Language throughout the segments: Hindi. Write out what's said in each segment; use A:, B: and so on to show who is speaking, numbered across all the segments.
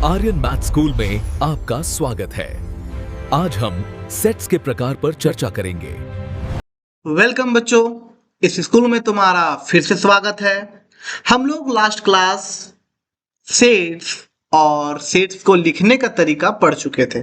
A: आर्यन मैथ स्कूल में आपका स्वागत है। आज हम सेट्स के प्रकार पर चर्चा करेंगे।
B: वेलकम बच्चों, इस स्कूल में तुम्हारा फिर से स्वागत है। हम लोग लास्ट क्लास सेट्स और सेट्स को लिखने का तरीका पढ़ चुके थे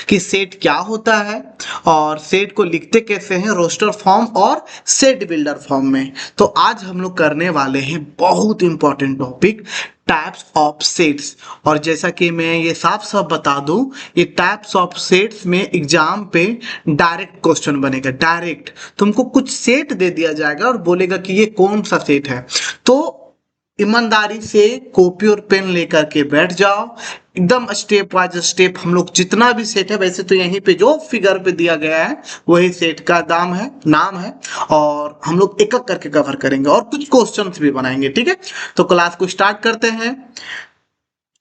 B: कि सेट क्या होता है और सेट को लिखते कैसे हैं, रोस्टर फॉर्म और सेट बिल्डर फॉर्म में। तो आज हम लोग करने वाले हैं बहुत important topic, types of sets. और जैसा कि मैं ये साफ साफ बता दूं, ये टाइप्स ऑफ सेट्स में एग्जाम पे डायरेक्ट क्वेश्चन बनेगा। डायरेक्ट तुमको कुछ सेट दे दिया जाएगा और बोलेगा कि ये कौन सा सेट है, तो ईमानदारी से कॉपी और पेन लेकर के बैठ जाओ। एकदम स्टेप बाय स्टेप हम लोग जितना भी सेट है, वैसे तो यहीं पे जो फिगर पे दिया गया है वही सेट का नाम है और हम लोग एक एक करके कवर करेंगे और कुछ क्वेश्चंस भी बनाएंगे। ठीक है, तो क्लास को स्टार्ट करते हैं।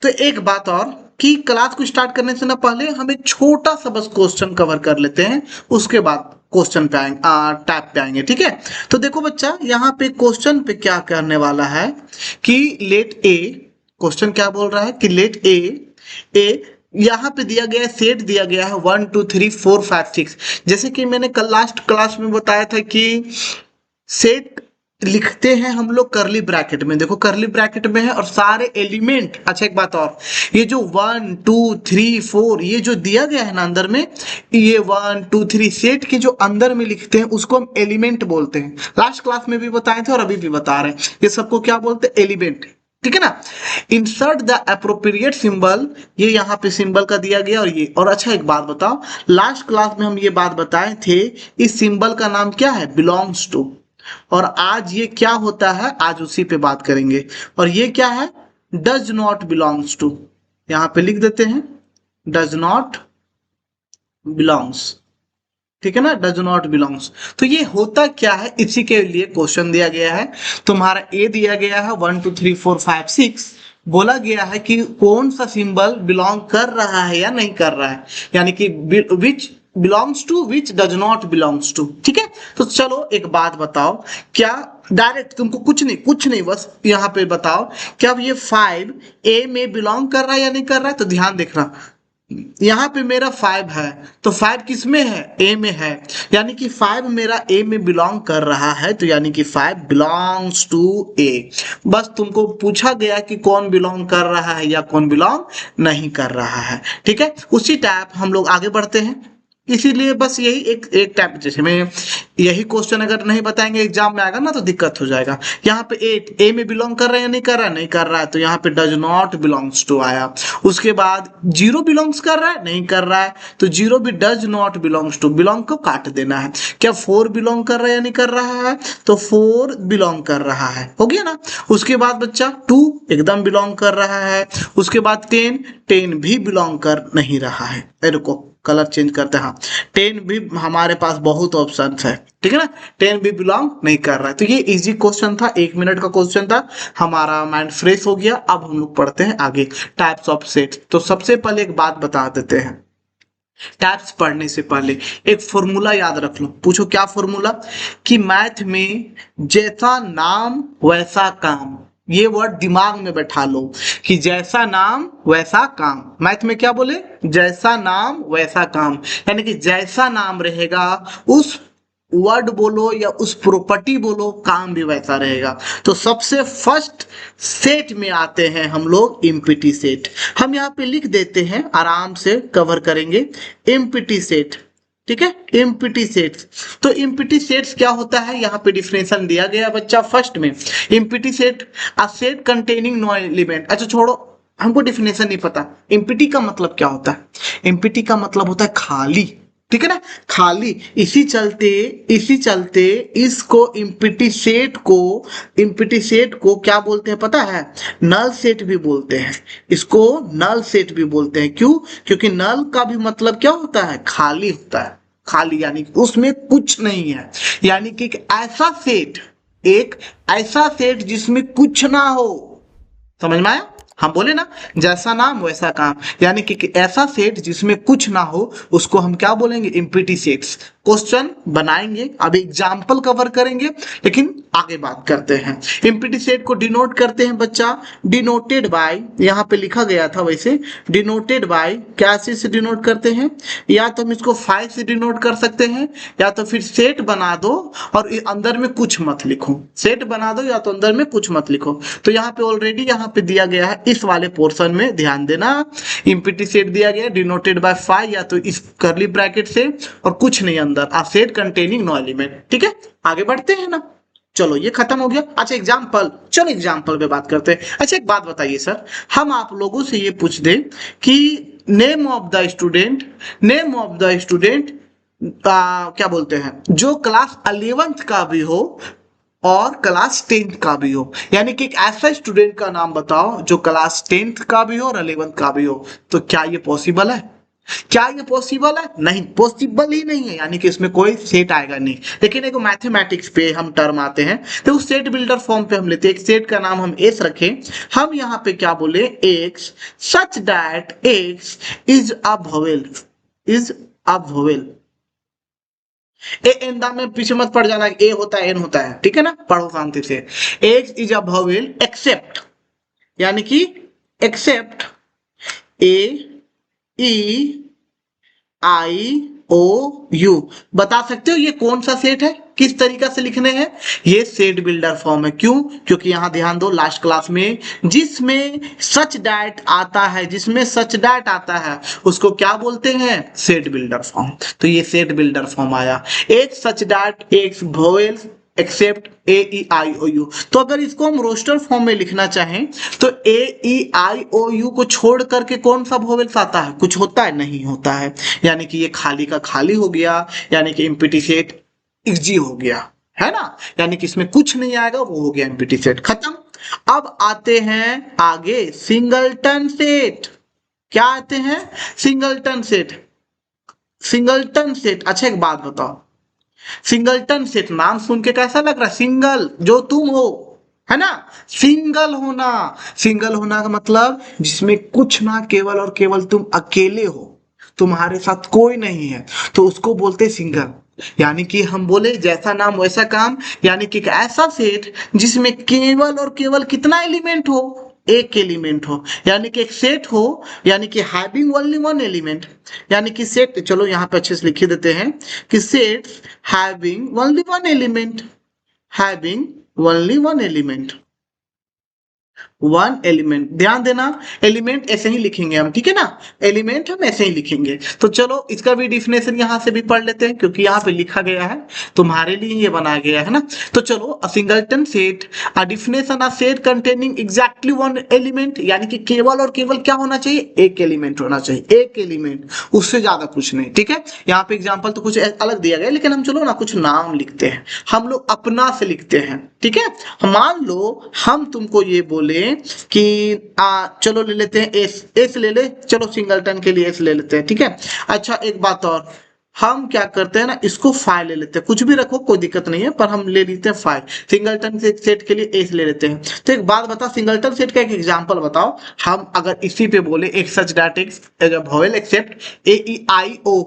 B: तो एक बात और कि क्लास को स्टार्ट करने से ना पहले हम एक छोटा सा बस क्वेश्चन कवर कर लेते हैं, उसके बाद क्वेश्चन पे आएंगे, टैब पे आएंगे। ठीक है, तो देखो बच्चा, यहाँ पे क्वेश्चन पे क्या करने वाला है कि लेट ए, क्वेश्चन क्या बोल रहा है कि लेट ए यहाँ पे दिया गया है, सेट दिया गया है 1 2 3 4 5 6। जैसे कि मैंने कल लास्ट क्लास में बताया था कि सेट लिखते हैं हम लोग करली ब्रैकेट में। देखो करली ब्रैकेट में है और सारे एलिमेंट। अच्छा एक बात और, ये जो 1 2 3 4 ये जो दिया गया है ना अंदर में, ये 1 2 3 सेट के जो अंदर में लिखते हैं उसको हम एलिमेंट बोलते हैं। लास्ट क्लास में भी बताए थे और अभी भी बता रहे हैं, ये सबको क्या बोलते हैं, एलिमेंट। ठीक है ना, इंसर्ट द एप्रोप्रिएट सिंबल, ये यहाँ पे सिंबल का दिया गया और ये। और अच्छा एक बात बताओ, लास्ट क्लास में हम ये बात बताए थे, इस सिंबल का नाम क्या है, बिलोंग्स टू। और आज ये क्या होता है, आज उसी पे बात करेंगे। और ये क्या है, डज नॉट बिलोंग्स टू, यहां पे लिख देते हैं डज नॉट बिलोंग्स। ठीक है ना, डज नॉट बिलोंग्स। तो ये होता क्या है, इसी के लिए क्वेश्चन दिया गया है। तुम्हारा ए दिया गया है 1 2 3 4 5 6, बोला गया है कि कौन सा सिंबल बिलोंग कर रहा है या नहीं कर रहा है, यानी कि which belongs to, which does not belongs to. ठीक है, तो चलो एक बात बताओ, क्या डायरेक्ट तुमको कुछ नहीं बस यहाँ पे बताओ, क्या अब ये 5 ए में बिलोंग कर रहा है या नहीं कर रहा है। तो ध्यान देखना, यहाँ पे मेरा 5 है, तो 5 किस में है, ए में है, यानी कि 5 मेरा ए में बिलोंग कर रहा है, तो यानी कि 5 बिलोंग्स टू ए। बस तुमको पूछा गया कि कौन बिलोंग कर रहा है या कौन बिलोंग नहीं कर रहा है। ठीक है, उसी टाइप हम लोग आगे बढ़ते हैं। इसीलिए बस यही एक टाइप, जैसे में यही क्वेश्चन अगर नहीं बताएंगे एग्जाम में आएगा ना तो दिक्कत हो जाएगा। यहाँ पे 8 ए में बिलोंग कर रहा है या नहीं कर रहा है, नहीं कर रहा है, तो यहाँ पे डज नॉट बिलोंग्स टू आया। उसके बाद 0 बिलोंग्स कर रहा है, नहीं कर रहा है, तो 0 भी does not belongs to, belong को काट देना है। क्या 4 बिलोंग कर रहा है या नहीं कर रहा है, तो 4 बिलोंग कर रहा है, हो गया ना। उसके बाद बच्चा 2 एकदम बिलोंग कर रहा है। उसके बाद 10 भी बिलोंग कर नहीं रहा है। रुको कलर चेंज करते हैं, हाँ 10 भी हमारे पास बहुत ऑप्शन है। ठीक है ना, 10 भी बिलोंग नहीं कर रहा है। तो ये इजी क्वेश्चन था, 1 मिनट का क्वेश्चन था, हमारा माइंड फ्रेश हो गया। अब हम लोग पढ़ते हैं आगे टाइप्स ऑफ सेट। तो सबसे पहले एक बात बता देते हैं, टाइप्स पढ़ने से पहले एक फॉर्मूला याद रख लो। पूछो क्या फॉर्मूला, कि मैथ में जैसा नाम वैसा काम। ये वर्ड दिमाग में बैठा लो कि जैसा नाम वैसा काम। मैथ में क्या बोले, जैसा नाम वैसा काम, यानी कि जैसा नाम रहेगा उस वर्ड बोलो या उस प्रॉपर्टी बोलो, काम भी वैसा रहेगा। तो सबसे फर्स्ट सेट में आते हैं हम लोग एम्प्टी सेट। हम यहाँ पे लिख देते हैं, आराम से कवर करेंगे एम्प्टी सेट। ठीक है, एम्प्टी सेट्स। तो एम्प्टी सेट्स क्या होता है, यहाँ पे डिफिनेशन दिया गया बच्चा फर्स्ट में। Empty set, a set containing no element. अच्छा छोड़ो, हमको डिफिनेशन नहीं पता, एम्प्टी का मतलब क्या होता है। एम्प्टी का मतलब होता है खाली। ठीक है ना, खाली। इसी चलते इसको एम्प्टी सेट को क्या बोलते हैं पता है, नल सेट भी बोलते हैं। इसको नल सेट भी बोलते हैं। क्यों, क्योंकि नल का भी मतलब क्या होता है, खाली होता है। खाली यानी कि उसमें कुछ नहीं है, यानी कि एक ऐसा सेट जिसमें कुछ ना हो। समझ में आया, हम बोले ना जैसा नाम वैसा काम, यानी कि ऐसा सेट जिसमें कुछ ना हो उसको हम क्या बोलेंगे, एम्प्टी सेट्स। क्वेश्चन बनाएंगे, अभी एग्जाम्पल कवर करेंगे, लेकिन आगे बात करते हैं। एम्प्टी सेट को डिनोट करते हैं बच्चा, डिनोटेड बाय, यहाँ पे लिखा गया था वैसे, डिनोटेड बाय क्या चीज से डिनोट करते हैं, या तो हम इसको 5 से डिनोट कर सकते हैं, या तो फिर सेट बना दो और अंदर में कुछ मत लिखो, सेट बना दो या तो अंदर में कुछ मत लिखो। तो यहाँ पे ऑलरेडी यहाँ पे दिया गया है, इस वाले पोर्शन में ध्यान देना, एम्प्टी सेट दिया गया डिनोटेड बाय 5 या तो इस कर्ली ब्रैकेट से और कुछ नहीं अंदर, आ सेट कंटेनिंग नो एलिमेंट। ठीक है, आगे बढ़ते हैं ना। चलो ये खत्म हो गया। अच्छा एग्जाम्पल, चलो एग्जाम्पल पे बात करते हैं। अच्छा एक बात बताइए सर, हम आप लोगों से ये पूछ दें कि name of the student, name of the student क्या बोलते हैं, जो क्लास 11th का भी हो और क्लास 10th का भी हो, यानी कि एक ऐसा स्टूडेंट का नाम बताओ जो क्लास 10th का भी हो और 11th का भी हो। तो क्या ये पॉसिबल है? क्या ये पॉसिबल है? नहीं, पॉसिबल ही नहीं है, यानी कि इसमें कोई सेट आएगा नहीं। लेकिन एक मैथमेटिक्स पे हम टर्म आते हैं तो उस सेट बिल्डर फॉर्म पे हम लेते हैं, एक सेट का नाम हम एस रखें, हम यहाँ पे क्या बोले, x such that x is a vowel, is a vowel. ए एन दाम में पीछे मत पड़ जाना, ए होता है एन होता है, ठीक है ना, पढ़ो शांति से। X is a vowel except, यानी कि accept A E I O you. बता सकते हो ये कौन सा सेट है, किस तरीका से लिखने हैं? ये सेट बिल्डर फॉर्म है। क्यों? क्योंकि यहां ध्यान दो, लास्ट क्लास में जिसमें सच डैट आता है, जिसमें सच डैट आता है उसको क्या बोलते हैं? Set builder form. तो ये सेट बिल्डर फॉर्म आया, x such that x vowels except A E I O U. तो अगर इसको हम रोस्टर फॉर्म में लिखना चाहें तो ए ई आई ओ यू को छोड़ करके कौन सा वोवेल्स आता है? कुछ होता है? नहीं होता है, यानी कि ये खाली का खाली हो गया, यानी कि एम्प्टी सेट इजी हो गया, है ना, यानी कि इसमें कुछ नहीं आएगा, वो हो गया एम्प्टी सेट, खत्म। अब आते हैं आगे सिंगलटन सेट। क्या आते हैं? Singleton set, singleton set. अच्छा एक बात बताओ, सिंगलटन सेट नाम सुन के कैसा लग रहा है? सिंगल, जो तुम हो, है ना, सिंगल होना। सिंगल होना का मतलब जिसमें कुछ ना, केवल और केवल तुम अकेले हो, तुम्हारे साथ कोई नहीं है, तो उसको बोलते सिंगल। यानी कि हम बोले जैसा नाम वैसा काम, यानी कि एक ऐसा सेट जिसमें केवल और केवल कितना एलिमेंट हो? एक एलिमेंट हो, यानी कि एक सेट हो, यानी कि हैविंग ओनली वन एलिमेंट, यानी कि सेट, चलो यहाँ पे अच्छे से लिख देते हैं कि sets having only one element, having only one element, one element. ध्यान देना, एलिमेंट ऐसे ही लिखेंगे हम, ठीक है ना, एलिमेंट हम ऐसे ही लिखेंगे। तो चलो इसका भी डिफिनेशन यहां से भी पढ़ लेते हैं, क्योंकि यहाँ पे लिखा गया है, तुम्हारे लिए ये बनाया गया है ना। तो चलो, a singleton set, a definition, a set containing exactly one element, यानी कि केवल और केवल क्या होना चाहिए? एक एलिमेंट होना चाहिए, एक एलिमेंट, उससे ज्यादा कुछ नहीं, ठीक है। यहाँ पे एग्जाम्पल तो कुछ अलग दिया गया, लेकिन हम चलो ना कुछ नाम लिखते हैं, हम लोग अपना से लिखते हैं, ठीक है। मान लो हम तुमको ये बोले कि चलो ले लेते हैं एस, एस ले ले, चलो सिंगलटन के लिए एस ले लेते हैं, ठीक है। अच्छा एक बात और, हम क्या करते हैं ना, इसको 5 ले लेते हैं, कुछ भी रखो कोई दिक्कत नहीं है, पर हम ले लेते हैं 5, सिंगलटन से सेट के लिए एस ले लेते हैं। तो एक बात बता, सिंगलटन सेट का एक एग्जांपल बताओ, हम अगर इसी पे बोले एक such that x vowel except A E I O,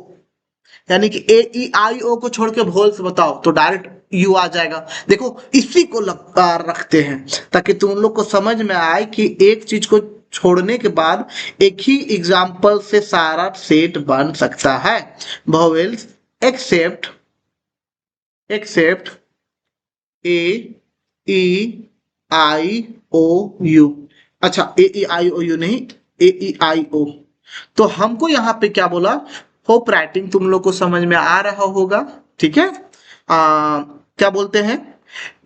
B: यानी कि ए ई आई ओ को छोड़ के वोवेल्स बताओ, तो डायरेक्ट यू आ जाएगा। देखो इसी को रखते हैं ताकि तुम लोग को समझ में आए कि एक चीज को छोड़ने के बाद एक ही एग्जाम्पल से सारा सेट बन सकता है। Vowels except, except A E I O U. अच्छा A E I O you नहीं, ए ई आई ओ। तो हमको यहाँ पे क्या बोला, होप राइटिंग तुम लोग को समझ में आ रहा होगा, ठीक है। क्या बोलते हैं,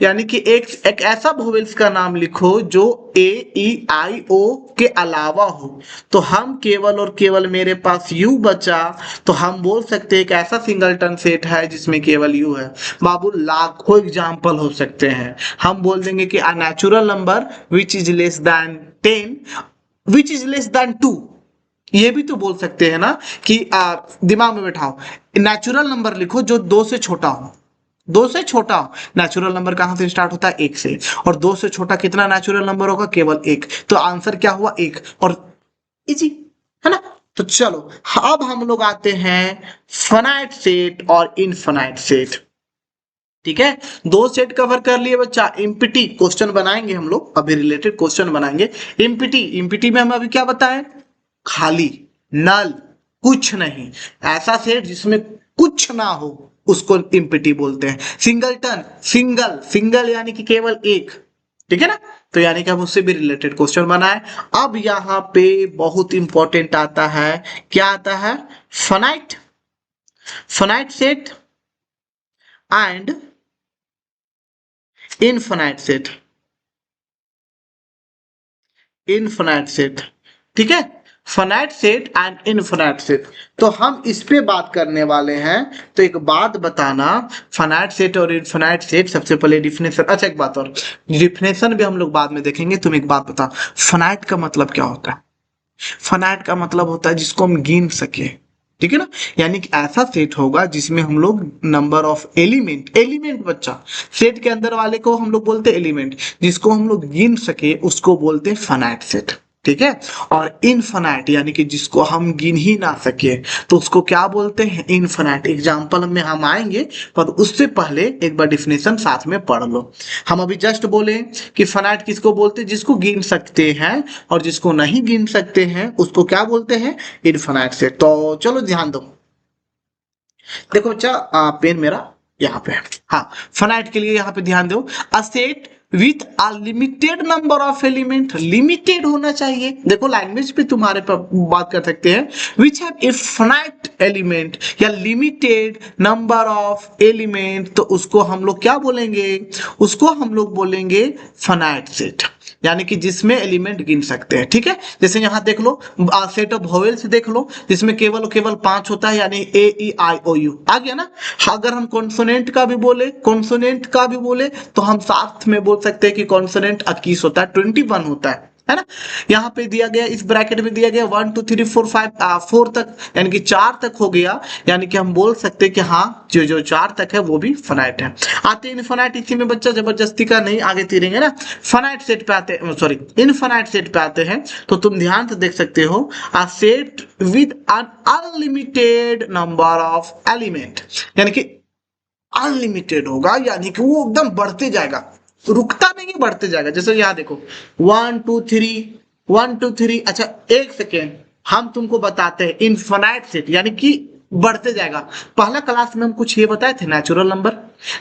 B: यानी कि एक ऐसा वोवेल्स का नाम लिखो जो ए ई आई ओ के अलावा हो। तो हम केवल और केवल, मेरे पास यू बचा, तो हम बोल सकते हैं एक ऐसा सिंगलटन सेट है जिसमें केवल यू है। बाबू लाखों एग्जाम्पल हो सकते हैं, हम बोल देंगे कि a natural number which is less than 10, which is less than 2, ये भी तो बोल सकते हैं ना कि दिमाग में बैठाओ, नेचुरल नंबर लिखो जो 2 से छोटा हो, 2 से छोटा हो। नेचुरल नंबर कहां से स्टार्ट होता है? 1 से, और 2 से छोटा कितना नेचुरल नंबर होगा? केवल 1। तो आंसर क्या हुआ? 1, और इजी है ना, तो चलो अब हम लोग आते हैं फाइनाइट सेट और इनफाइनाइट सेट। ठीक है, दो सेट कवर कर लिए बच्चा। एमपीटी क्वेश्चन बनाएंगे हम लोग, अभी रिलेटेड क्वेश्चन बनाएंगे। एमपीटी में हम अभी क्या बताएं? खाली, नल, कुछ नहीं, ऐसा सेट जिसमें कुछ ना हो उसको एमपीटी बोलते हैं। सिंगलटन, सिंगल यानी कि केवल एक। ठीक है ना, तो यानी कि हम उससे भी रिलेटेड क्वेश्चन बनाए। अब यहाँ पे बहुत इंपॉर्टेंट आता है, क्या आता है? Finite, finite set and infinite set, infinite set. ठीक है, finite set and infinite set, तो हम इस पे बात करने वाले हैं। तो एक बात बताना, फाइनाइट सेट और इनफाइनाइट सेट, सबसे पहले डिफिनेशन। अच्छा एक बात और, डिफिनेशन भी हम लोग बाद में देखेंगे। तुम एक बात बता, फाइनाइट का मतलब क्या होता है? फाइनाइट का मतलब होता है जिसको हम गिन सके। ठीक है ना, यानी कि ऐसा सेट होगा जिसमें हम लोग नंबर ऑफ एलिमेंट, एलिमेंट बच्चा, सेट के अंदर वाले को हम लोग बोलते हैं एलिमेंट, जिसको हम लोग गिन सके उसको बोलते हैं फाइनाइट सेट। ठीक है, और इनफाइनाइट यानी कि जिसको हम गिन ही ना सके तो उसको क्या बोलते हैं? इनफाइनाइट। एग्जाम्पल में हम आएंगे, पर उससे पहले एक बार डिफिनेशन साथ में पढ़ लो। हम अभी जस्ट बोले कि फाइनाइट किसको बोलते हैं? जिसको गिन सकते हैं, और जिसको नहीं गिन सकते हैं उसको क्या बोलते हैं? Infinite set. तो चलो ध्यान दो, देखो बच्चा, पेन मेरा यहाँ पे है। हाँ, फाइनाइट के लिए यहाँ पे ध्यान दो। A set with a limited number of element, limited होना चाहिए। देखो लैंग्वेज पे तुम्हारे पर बात कर सकते हैं, which have a finite element या लिमिटेड नंबर ऑफ एलिमेंट, तो उसको हम लोग क्या बोलेंगे? उसको हम लोग बोलेंगे फाइनाइट सेट, यानी कि जिसमें एलिमेंट गिन सकते हैं। ठीक है, जैसे यहाँ देख लो, सेट ऑफ वोवेल्स देख लो, जिसमें केवल केवल 5 होता है, यानी ए ई आई ओ यू आ गया ना। अगर हम कॉन्सोनेंट का भी बोले, कॉन्सोनेंट का भी बोले तो हम साथ में बोल सकते हैं कि कॉन्सोनेंट 21 होता है, 21 होता है ना। यहाँ पे दिया गया, इस ब्रैकेट में दिया गया 1 2 3 4 5 4 तक, यानी कि 4 तक हो गया, यानी कि हम बोल सकते हैं कि हाँ जो जो 4 तक है वो भी फाइनाइट है। आते हैं इनफाइनाइट, इसी में बच्चा जबरदस्ती का नहीं आगे तीरेंगे ना। फाइनाइट सेट पे आते हैं, सॉरी इनफाइनाइट सेट पे आते हैं, तो तुम ध्यान से देख सकते हो, a set with an unlimited number of element, यानी कि अनलिमिटेड होगा, यानी कि वो एकदम बढ़ते जाएगा, रुकता नहीं है, बढ़ते जाएगा। जैसे यहाँ देखो 1 2 3 1 2 3। अच्छा एक सेकेंड, हम तुमको बताते हैं इनफाइनाइट सेट यानी कि बढ़ते जाएगा। पहला क्लास में हम कुछ ये बताए थे, नेचुरल नंबर,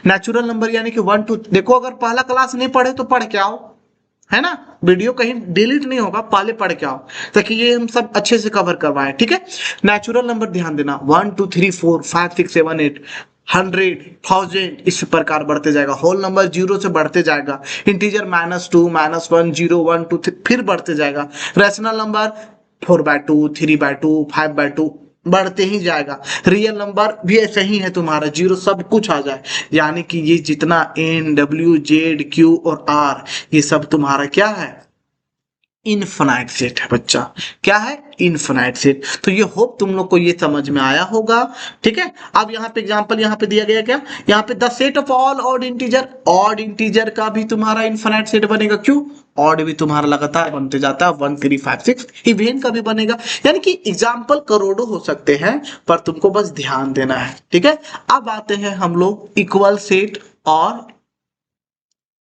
B: नेचुरल नंबर यानी कि 1 2। देखो अगर पहला क्लास नहीं पढ़े तो पढ़ के आओ, है ना, वीडियो कहीं डिलीट नहीं होगा, पहले पढ़ के आओ ताकि ये हम सब अच्छे से कवर करवाएं। ठीक है, नेचुरल नंबर ध्यान देना, 1 2 3 4 5 6 7 8, 100 1000 इस प्रकार बढ़ते जाएगा। होल नंबर 0 से बढ़ते जाएगा, इंटीजर -2 -1 0 1 2 फिर बढ़ते जाएगा। रैशनल नंबर 4/2 3/2 5/2 बढ़ते ही जाएगा। रियल नंबर भी ऐसे ही है तुम्हारा, 0 सब कुछ आ जाए, यानी कि ये जितना एन डब्ल्यू जेड क्यू और आर, ये सब तुम्हारा क्या है? इनफाइनाइट सेट है बच्चा। क्या है? Infinite set. तो ये होप तुम लोग को ये समझ में आया होगा। ठीक है, अब यहाँ पे एग्जांपल यहाँ पे दिया गया, क्या यहाँ पे? The set of all odd integer, odd integer का भी तुम्हारा इनफाइनाइट सेट बनेगा। क्यों? ऑड भी तुम्हारा लगातार बनते जाता है, 1 3 5 6, इवेन का भी बनेगा। यानी कि एग्जाम्पल करोड़ों हो सकते हैं, पर तुमको बस ध्यान देना है। ठीक है, अब आते हैं हम लोग इक्वल सेट और,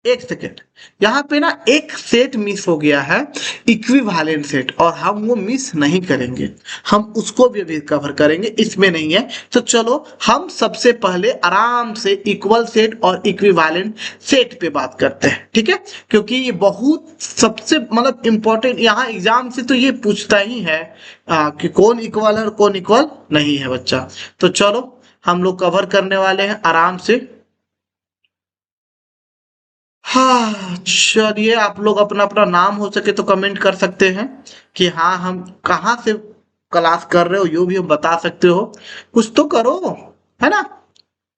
B: एक सेकेंड, यहाँ पे ना एक सेट मिस हो गया है, इक्विवेलेंट सेट, और हम वो मिस नहीं करेंगे, हम उसको भी अभी कवर करेंगे, इसमें नहीं है। तो चलो हम सबसे पहले आराम से इक्वल सेट और इक्विवेलेंट सेट पे बात करते हैं। ठीक है, क्योंकि ये बहुत सबसे मतलब इंपॉर्टेंट, यहाँ एग्जाम से तो ये पूछता ही है कि कौन इक्वल है और कौन इक्वल नहीं है बच्चा। तो चलो हम लोग कवर करने वाले हैं आराम से। हाँ चलिए, आप लोग अपना अपना नाम हो सके तो कमेंट कर सकते हैं कि हाँ हम कहाँ से क्लास कर रहे हो, यो भी बता सकते हो, कुछ तो करो, है ना।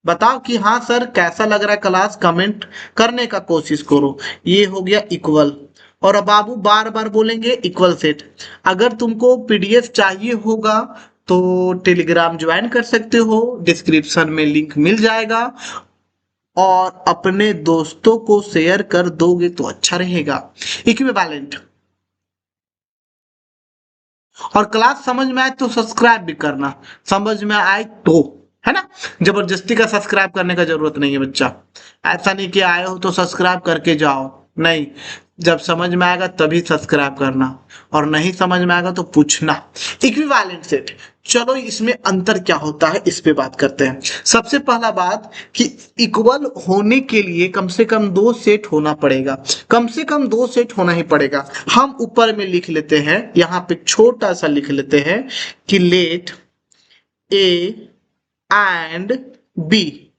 B: बताओ कि हाँ सर कैसा लग रहा है क्लास, कमेंट करने का कोशिश करो। ये हो गया इक्वल, और अब बाबू बार बार बोलेंगे इक्वल सेट। अगर तुमको पीडीएफ चाहिए होगा तो टेलीग्राम ज्वाइन कर सकते हो, डिस्क्रिप्शन में लिंक मिल जाएगा, और अपने दोस्तों को शेयर कर दोगे तो अच्छा रहेगा। इक्विवेलेंट, और क्लास समझ में आए तो सब्सक्राइब भी करना, समझ में आए तो, है ना। जबरदस्ती का सब्सक्राइब करने का जरूरत नहीं है बच्चा, ऐसा नहीं कि आए हो तो सब्सक्राइब करके जाओ, नहीं, जब समझ में आएगा तभी सब्सक्राइब करना, और नहीं समझ में आएगा तो पूछना। इक्विवेलेंट सेट, चलो इसमें अंतर क्या होता है इस पे बात करते हैं। सबसे पहला बात कि इक्वल होने के लिए कम से कम दो सेट होना पड़ेगा, कम से कम दो सेट होना ही पड़ेगा। हम ऊपर में लिख लेते हैं, यहाँ पे छोटा सा लिख लेते हैं कि let A and B,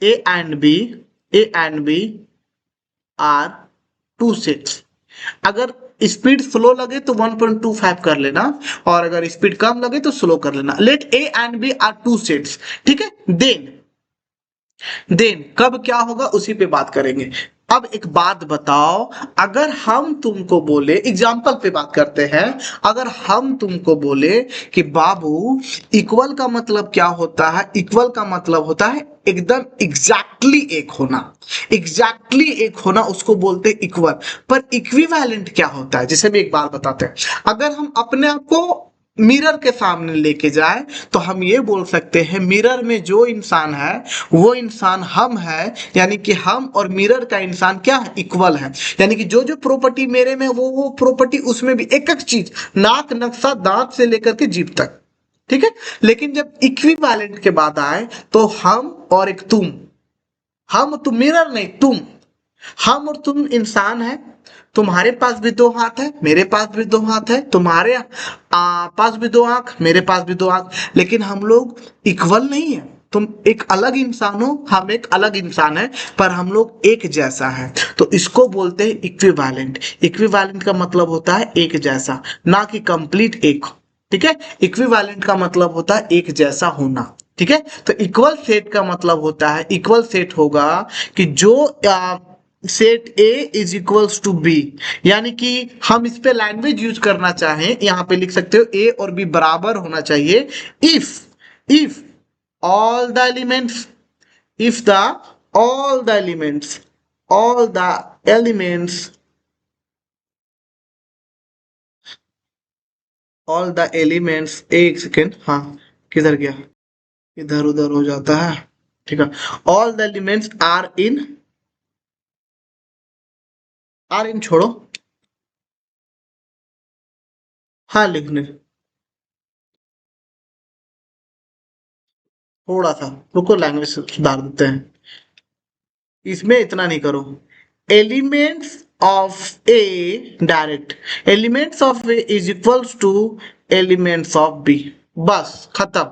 B: A and B, A and B are two sets. अगर स्पीड स्लो लगे तो 1.25 कर लेना, और अगर स्पीड कम लगे तो स्लो कर लेना। Let A and B are two sets, ठीक है। देन कब क्या होगा उसी पे बात करेंगे। अब एक बात बताओ, अगर हम तुमको बोले, एग्जाम्पल पे बात करते हैं, अगर हम तुमको बोले कि बाबू इक्वल का मतलब क्या होता है, इक्वल का मतलब होता है एकदम एग्जैक्टली एक होना, एग्जैक्टली एक होना उसको बोलते हैं इक्वल। पर इक्विवेलेंट क्या होता है, जैसे भी एक बात बताते हैं, अगर हम अपने आप को मिरर के सामने लेके जाए तो हम ये बोल सकते हैं मिरर में जो इंसान है वो इंसान हम है, यानी कि हम और मिरर का इंसान क्या है, इक्वल है। यानी कि जो जो प्रॉपर्टी मेरे में वो प्रॉपर्टी उसमें भी, एक एक चीज, नाक नक्शा दांत से लेकर के जीभ तक, ठीक है। लेकिन जब इक्विवेलेंट के बाद आए तो हम और एक तुम, हम तुम, मिरर नहीं तुम, हम और तुम इंसान है, तुम्हारे पास भी दो हाथ है, मेरे पास भी दो हाथ है, तुम्हारे पास भी दो आंख, मेरे पास भी दो आंख, लेकिन हम लोग इक्वल नहीं है। तुम एक अलग इंसान हो, हम एक अलग इंसान है, पर हम लोग एक जैसा है, तो इसको बोलते हैं इक्विवेलेंट। इक्विवेलेंट का मतलब होता है एक जैसा, ना कि कंप्लीट एक, ठीक है। इक्विवेलेंट का मतलब होता है एक जैसा होना, ठीक है। तो इक्वल सेट का मतलब होता है, इक्वल सेट होगा कि जो set A is equals to B, यानी कि हम इस पे लैंग्वेज यूज करना चाहें, यहां पे लिख सकते हो ए और बी बराबर होना चाहिए। If all the elements, if the all the elements, all the elements, all the elements, एक सेकेंड, हाँ किधर गया, इधर उधर हो जाता है, ठीक है। All the elements are in छोड़ो, हाँ लिखने, थोड़ा सा रुको, लैंग्वेज सुधार देते हैं, इसमें इतना नहीं करो। Elements of A, direct elements of A is equals to elements of B, बस खत्म,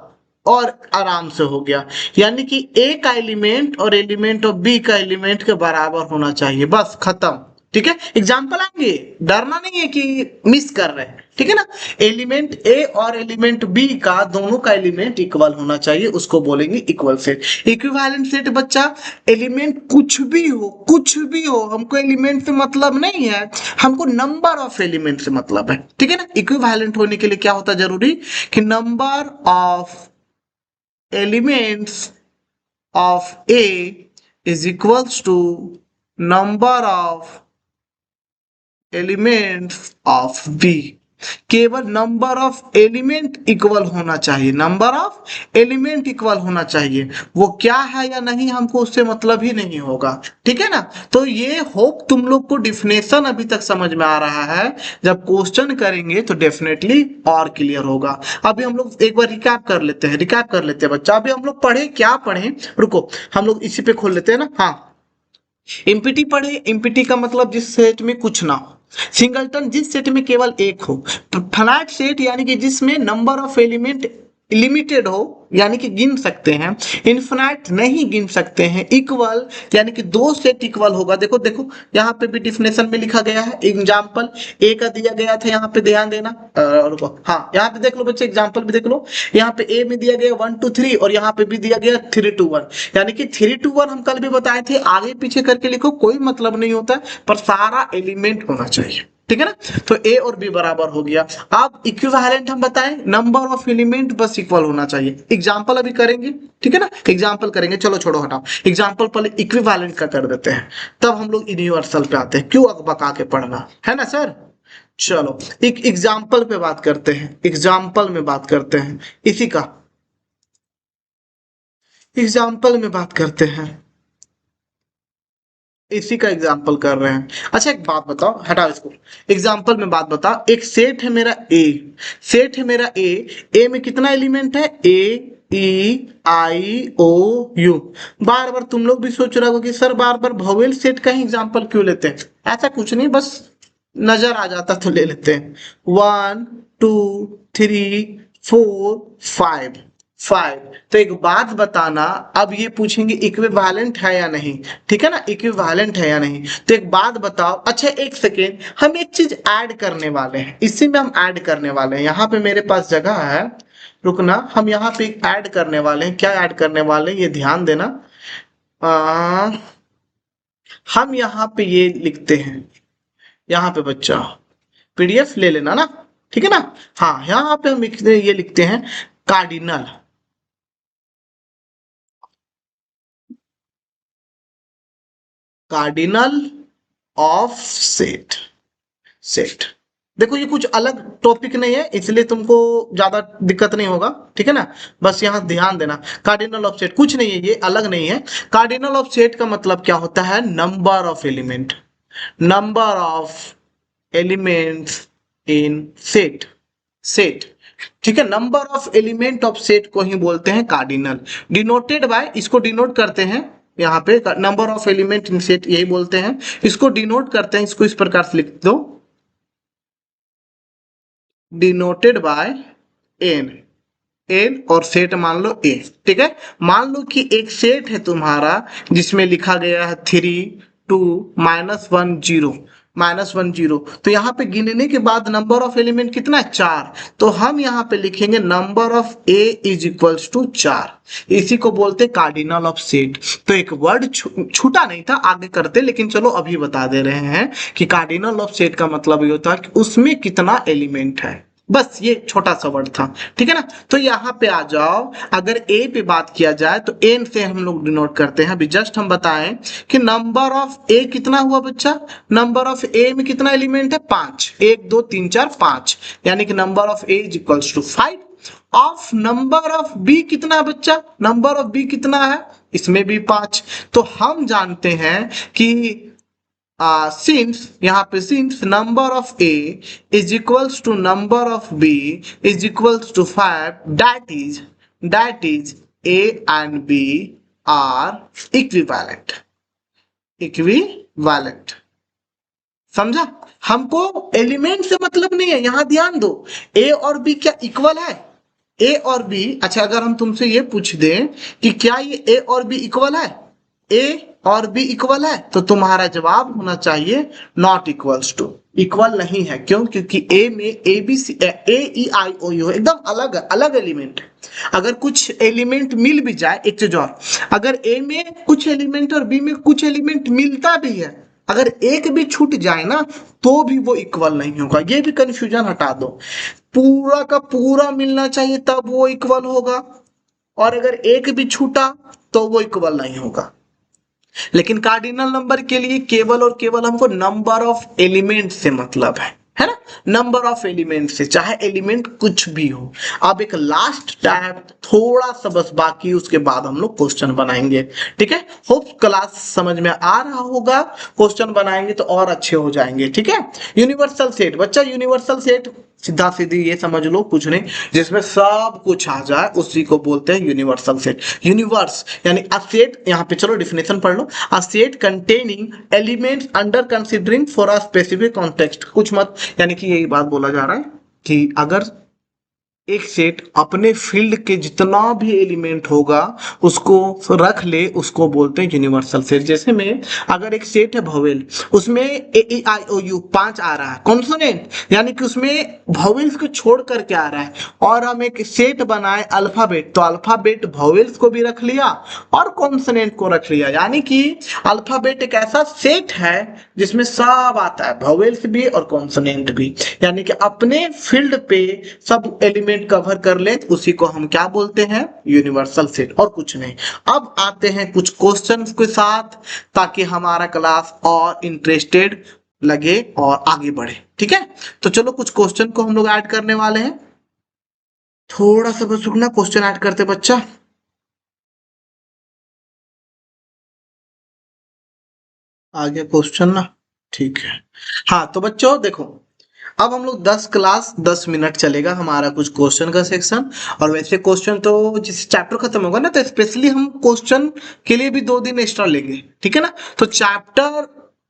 B: और आराम से हो गया। यानी कि ए का एलिमेंट और एलिमेंट ऑफ बी का एलिमेंट के बराबर होना चाहिए, बस खत्म, ठीक है। एग्जाम्पल आएंगे, डरना नहीं है कि मिस कर रहे हैं, ठीक है ना। एलिमेंट ए और एलिमेंट बी का, दोनों का एलिमेंट इक्वल होना चाहिए, उसको बोलेंगे इक्वल सेट। इक्विवेलेंट सेट बच्चा, एलिमेंट कुछ भी हो, कुछ भी हो, हमको एलिमेंट से मतलब नहीं है, हमको नंबर ऑफ एलिमेंट से मतलब है, ठीक है ना। इक्विवेलेंट होने के लिए क्या होता है जरूरी, कि number of elements of A is equals to number of elements of B। केवल नंबर ऑफ एलिमेंट इक्वल होना चाहिए, नंबर ऑफ एलिमेंट इक्वल होना चाहिए, वो क्या है या नहीं हमको उससे मतलब ही नहीं होगा, ठीक है ना। तो ये होप तुम लोग को डिफिनेशन अभी तक समझ में आ रहा है, जब क्वेश्चन करेंगे तो डेफिनेटली और क्लियर होगा। अभी हम लोग एक बार रिकैप कर लेते हैं, बच्चा। अभी हम लोग पढ़े, क्या पढ़े, रुको हम लोग इसी पे खोल लेते हैं ना। हाँ, इम्पिटी पढ़े, इम्पिटी का मतलब जिस सेट में कुछ ना हो। सिंगलटन, जिस सेट में केवल एक हो। फ्लैट सेट यानी कि जिसमें नंबर ऑफ एलिमेंट लिमिटेड हो, यानी कि गिन सकते हैं। इनफिनाइट नहीं गिन सकते हैं। इक्वल यानी कि दो सेट इक्वल होगा। देखो देखो यहाँ पे भी डिफिनेशन में लिखा गया है, एग्जाम्पल ए का दिया गया था, यहाँ पे ध्यान देना। रुको, हाँ यहाँ पे देख लो बच्चे, एग्जाम्पल भी देख लो। यहाँ पे ए में दिया गया 1 2 3 और यहाँ पे भी दिया गया 3 2 1, यानी कि 3 2 1 हम कल भी बताए थे। आगे पीछे करके लिखो, कोई मतलब नहीं होता, पर सारा एलिमेंट होना चाहिए, ठीक है ना। तो ए और बी बराबर हो गया। अब इक्विवेलेंट हम बताएं, नंबर ऑफ एलिमेंट बस इक्वल होना चाहिए। एग्जांपल अभी करेंगे, ठीक है ना, एग्जांपल करेंगे। चलो छोड़ो हटाओ, एग्जांपल पहले इक्विवेलेंट का कर देते हैं, तब हम लोग यूनिवर्सल पे आते हैं। क्यों अकबका के पढ़ना है ना सर। चलो एक एग्जाम्पल पे बात करते हैं, एग्जाम्पल में बात करते हैं, इसी का एग्जाम्पल में बात करते हैं, इसी का एग्जाम्पल कर रहे हैं। अच्छा एक बात बताओ, हटाओ इसको, एग्जाम्पल में बात बताओ, एक सेट है मेरा ए, सेट है मेरा ए में कितना एलिमेंट है, ए ई आई ओ यू। बार बार तुम लोग भी सोच रहे हो कि सर बार बार वोवेल सेट का ही एग्जाम्पल क्यों लेते हैं, ऐसा कुछ नहीं, बस नजर आ जाता तो ले लेते हैं। 1 2 3 4 5 5। तो एक बात बताना, अब ये पूछेंगे इक्विवेलेंट है या नहीं, ठीक है ना, इक्विवेलेंट है या नहीं। तो एक बात बताओ, अच्छा एक सेकेंड, हम एक चीज ऐड करने वाले हैं, इसी में हम ऐड करने वाले हैं, यहाँ पे मेरे पास जगह है, रुकना, हम यहाँ पे ऐड करने वाले हैं, क्या ऐड करने वाले हैं ये ध्यान देना। हम यहाँ पे ये लिखते हैं, यहाँ पे बच्चा पीडीएफ ले लेना ना, ठीक है ना। हाँ यहाँ पे हम ये लिखते हैं cardinal, cardinal of set, set. देखो ये कुछ अलग टॉपिक नहीं है, इसलिए तुमको ज्यादा दिक्कत नहीं होगा, ठीक है ना, बस यहाँ ध्यान देना। कार्डिनल ऑफ सेट कुछ नहीं है, ये अलग नहीं है। कार्डिनल ऑफ सेट का मतलब क्या होता है, number of element, number of elements in set, set, ठीक है, number of element of set को ही बोलते हैं कार्डिनल। डिनोटेड बाय, इसको डिनोट करते हैं यहाँ पे, number of element in set यही बोलते हैं, इसको डिनोट करते हैं, इसको इस प्रकार से लिख दो, डिनोटेड बाय एन, एन और सेट मान लो ए, ठीक है। मान लो कि एक सेट है तुम्हारा जिसमें लिखा गया है 3 2 -1 0 -1 0, तो यहाँ पे गिनने के बाद नंबर ऑफ एलिमेंट कितना है, 4, तो हम यहाँ पे लिखेंगे number of A is equals to 4, इसी को बोलते हैं कार्डिनल ऑफ सेट। तो एक वर्ड छूटा नहीं था, आगे करते, लेकिन चलो अभी बता दे रहे हैं कि कार्डिनल ऑफ सेट का मतलब ये होता है कि उसमें कितना एलिमेंट है, बस ये छोटा सा वर्ड था, ठीक है ना। तो यहाँ पे आ जाओ, अगर ए पे बात किया जाए तो एन से हम लोग डिनोट करते हैं, अभी जस्ट हम बताएं कि नंबर ऑफ ए कितना हुआ बच्चा, नंबर ऑफ ए में कितना एलिमेंट है, 5, 1 2 3 4 5, यानी कि number of A is equals to 5। Of number of B कितना है बच्चा, नंबर ऑफ बी कितना है, इसमें भी 5। तो हम जानते हैं कि since यहाँ पे since number of A is equals to number of B is equals to 5, that is A and B are equivalent, equivalent, समझा। हमको एलिमेंट से मतलब नहीं है, यहां ध्यान दो, A और B क्या इक्वल है, A और B, अच्छा अगर हम तुमसे ये पूछ दें कि क्या ये A और B इक्वल है, A और B इक्वल है, तो तुम्हारा जवाब होना चाहिए नॉट इक्वल्स टू, इक्वल नहीं है, क्यों, क्योंकि A में A B C A E I O you एकदम अलग अलग एलिमेंट है। अगर कुछ एलिमेंट मिल भी जाए, एक चीज और, अगर A में कुछ एलिमेंट और B में कुछ एलिमेंट मिलता भी है, अगर एक भी छूट जाए ना तो भी वो इक्वल नहीं होगा, ये भी कंफ्यूजन हटा दो, पूरा का पूरा मिलना चाहिए तब वो इक्वल होगा, और अगर एक भी छूटा तो वो इक्वल नहीं होगा। लेकिन कार्डिनल नंबर के लिए केवल और केवल हमको नंबर ऑफ एलिमेंट से मतलब है ना, नंबर ऑफ एलिमेंट से, चाहे एलिमेंट कुछ भी हो। अब एक लास्ट टाइप थोड़ा सा बस बाकी, उसके बाद हम लोग क्वेश्चन बनाएंगे, ठीक है। होप क्लास समझ में आ रहा होगा, क्वेश्चन बनाएंगे तो और अच्छे हो जाएंगे, ठीक है। यूनिवर्सल सेट बच्चा, यूनिवर्सल सेट सीधा सीधी ये समझ लो कुछ नहीं, जिसमें सब कुछ आ जाए उसी को बोलते हैं यूनिवर्सल सेट। यूनिवर्स यानी अ सेट, यहाँ पे चलो डिफिनेशन पढ़ लो, a set containing elements under considering for a specific context, कुछ मत, यानी कि यही बात बोला जा रहा है कि अगर एक सेट अपने फील्ड के जितना भी एलिमेंट होगा उसको रख ले, उसको बोलते हैं यूनिवर्सल सेट। जैसे में अगर एक सेट है वोवेल, उसमें ए ई आई ओ यू 5 आ रहा है, कॉन्सोनेंट यानी कि उसमें वोवेल्स को छोड़ करके आ रहा है, और हम एक सेट बनाए अल्फाबेट, तो अल्फाबेट वोवेल्स को भी रख लिया और कॉन्सोनेंट को रख लिया, यानी कि अल्फाबेट एक ऐसा सेट है जिसमें सब आता है, वोवेल्स भी और कॉन्सोनेंट भी, यानी कि अपने फील्ड पे सब एलिमेंट कवर कर ले, उसी को हम क्या बोलते हैं, यूनिवर्सल सेट, और कुछ नहीं। अब आते हैं कुछ क्वेश्चंस के साथ, ताकि हमारा क्लास और इंटरेस्टेड लगे और आगे बढ़े। ठीक है, तो चलो कुछ क्वेश्चन को हम लोग ऐड करने वाले हैं। थोड़ा सा बस रुकना, क्वेश्चन ऐड करते बच्चा। आ गया क्वेश्चन ना, ठीक है। हाँ तो बच्चों देखो, अब हम लोग 10 क्लास 10 मिनट चलेगा हमारा कुछ क्वेश्चन का सेक्शन। और वैसे क्वेश्चन तो जिस चैप्टर खत्म होगा ना, तो स्पेशली हम क्वेश्चन के लिए भी 2 दिन एक्स्ट्रा लेंगे, ठीक है ना। तो चैप्टर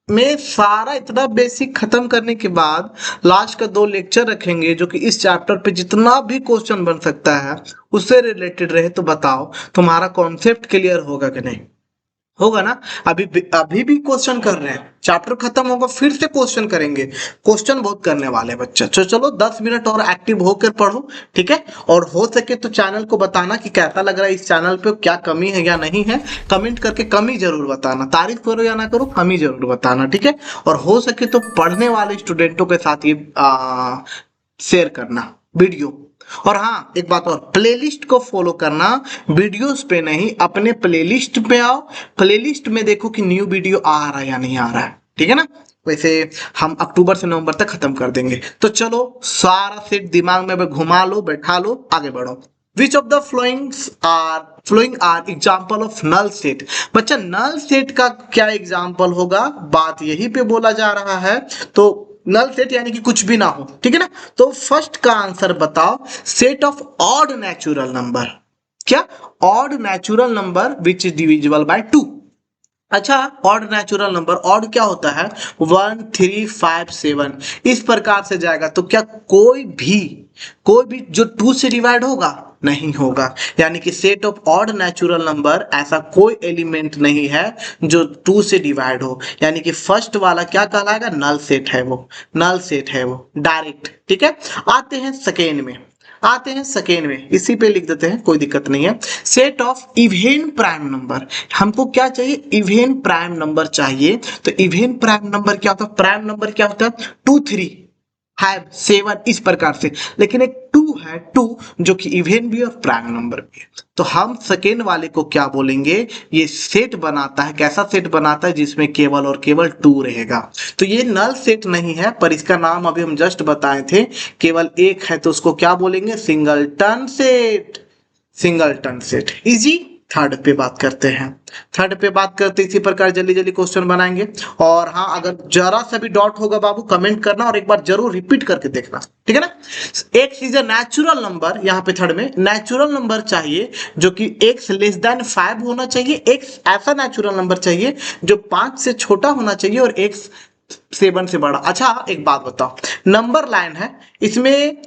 B: में सारा इतना बेसिक खत्म करने के बाद लास्ट का 2 लेक्चर रखेंगे, जो कि इस चैप्टर पे जितना भी क्वेश्चन बन सकता है उससे रिलेटेड रहे। तो बताओ तुम्हारा कॉन्सेप्ट क्लियर होगा कि नहीं होगा ना। अभी भी क्वेश्चन कर रहे हैं, चैप्टर खत्म होगा फिर से क्वेश्चन करेंगे। क्वेश्चन बहुत करने वाले हैं बच्चा। चलो 10 मिनट और एक्टिव होकर पढ़ो, ठीक है। और हो सके तो चैनल को बताना कि कैसा लग रहा है, इस चैनल पे क्या कमी है या नहीं है। कमेंट करके कमी जरूर बताना, तारीफ करो या ना करो कमी जरूर बताना, ठीक है। और हो सके तो पढ़ने वाले स्टूडेंटों के साथ ये शेयर करना वीडियो। और हाँ एक बात और, प्लेलिस्ट को फॉलो करना, वीडियोस पे नहीं, अपने प्लेलिस्ट पे आओ। प्लेलिस्ट में देखो कि न्यू वीडियो आ रहा है या नहीं आ रहा है, ठीक है ना। वैसे हम अक्टूबर से नवंबर तक खत्म कर देंगे। तो चलो सारा सेट दिमाग में घुमा लो, बैठा लो, आगे बढ़ो। Which of the following are example of null set. बच्चा नल सेट का क्या एग्जाम्पल होगा, बात यही पे बोला जा रहा है। तो नल सेट यानी कि कुछ भी ना हो, ठीक है ना। तो फर्स्ट का आंसर बताओ, set of odd natural number. क्या? Odd natural number which is divisible by 2। अच्छा, ऑड नेचुरल नंबर, ऑड क्या होता है? 1 3 5 7 इस प्रकार से जाएगा। तो क्या कोई भी जो 2 से डिवाइड होगा? नहीं होगा। यानी कि set of odd natural number ऐसा कोई एलिमेंट नहीं है जो 2 से डिवाइड हो। यानी कि फर्स्ट वाला क्या कहलाएगा? नल सेट है वो, नल सेट है वो डायरेक्ट, ठीक है। आते हैं सेकेंड में, इसी पे लिख देते हैं, कोई दिक्कत नहीं है। Set of even prime number, हमको क्या चाहिए? इवेन प्राइम नंबर चाहिए। तो इवेन प्राइम नंबर क्या होता है? प्राइम नंबर क्या होता है? 2 3 5 7 इस प्रकार से। लेकिन एक 2 है, 2 जो कि इवेन भी और प्राइम नंबर भी है। तो हम सेकेंड वाले को क्या बोलेंगे? ये सेट बनाता है। कैसा सेट बनाता है? जिसमें केवल और केवल 2 रहेगा। तो ये नल सेट नहीं है, पर इसका नाम अभी हम जस्ट बताए थे, केवल एक है, तो उसको क्या बोलेंगे? Singleton set. Singleton set easy. Third पे बात करते इसी प्रकार जल्दी जल्दी क्वेश्चन बनाएंगे। और हाँ, अगर जरा सा भी डॉट होगा बाबू कमेंट करना और एक बार जरूर रिपीट करके देखना, ठीक है ना। X is a natural number, यहाँ पे थर्ड में नेचुरल नंबर चाहिए जो कि एक्स लेस देन 5 होना चाहिए। एक्स ऐसा नेचुरल नंबर चाहिए जो 5 से छोटा होना चाहिए और एक्स 7 से बड़ा। अच्छा एक बात बताओ, नंबर लाइन है, इसमें